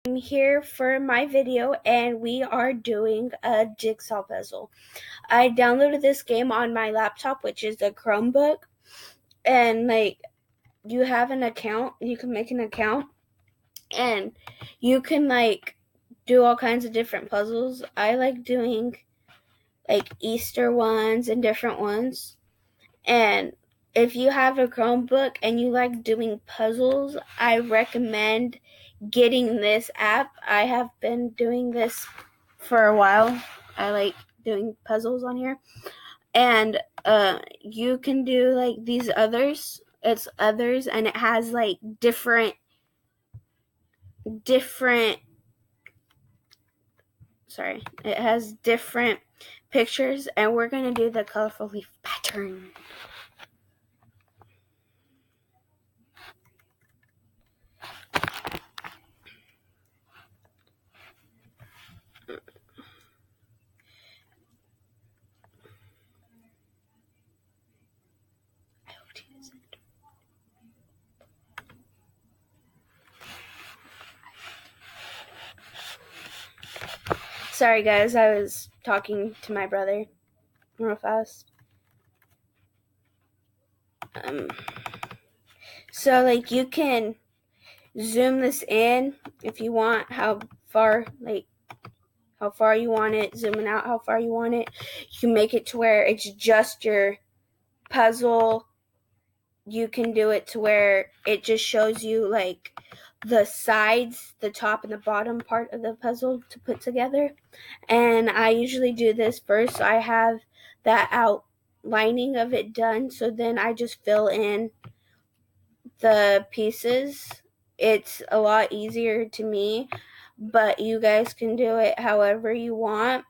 I'm here for my video and we are doing a jigsaw puzzle. I downloaded this game on my laptop, which is a Chromebook, and you have an account, you can make an account and you can do all kinds of different puzzles. I like doing Easter ones and different ones. And if you have a Chromebook and you like doing puzzles, I recommend getting this app. I have been doing this for a while. I like doing puzzles on here. And you can do these others. It's others, and it has different it has different pictures, and we're going to do the colorful leaf pattern. Sorry guys, I was talking to my brother real fast. So you can zoom this in if you want, how far you want it, zooming out how far you want it. You can make it to where it's just your puzzle. You can do it to where it just shows you the sides, the top and the bottom part of the puzzle to put together. And I usually do this first, so I have that outlining of it done, so then I just fill in the pieces. It's a lot easier to me, but you guys can do it however you want.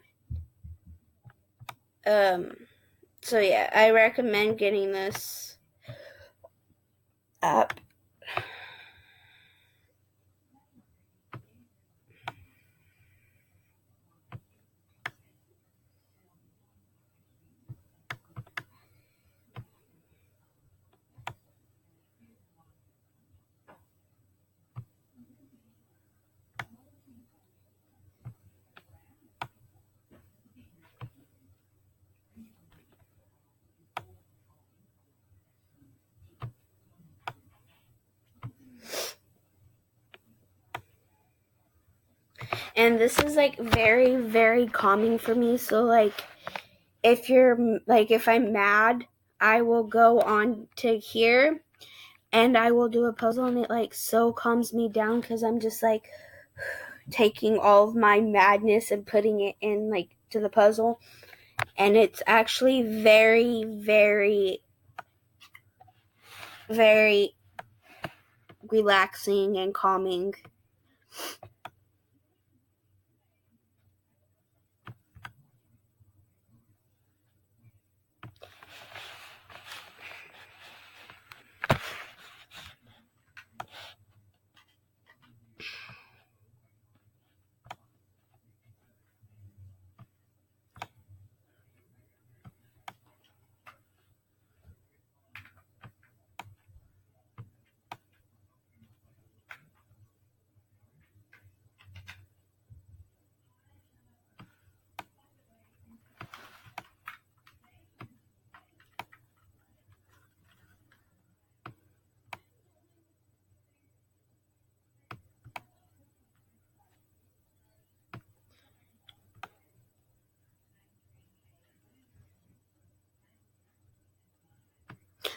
So yeah, I recommend getting this app. And this is very, very calming for me. So if I'm mad, I will go on to here and I will do a puzzle, and it so calms me down because I'm just taking all of my madness and putting it in to the puzzle. And it's actually very, very, very relaxing and calming.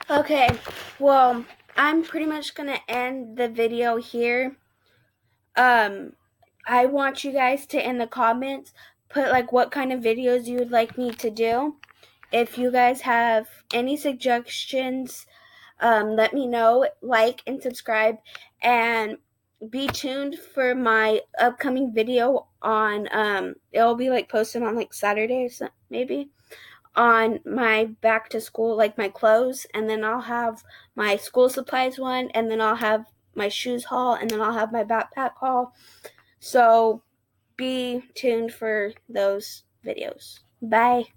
Okay, well, I'm pretty much gonna end the video here. I want you guys to, in the comments, put what kind of videos you would like me to do. If you guys have any suggestions, let me know. Like and subscribe, and be tuned for my upcoming video on it'll be posted on Saturday or something, maybe, on my back to school, my clothes, and then I'll have my school supplies one, and then I'll have my shoes haul, and then I'll have my backpack haul. So be tuned for those videos. Bye.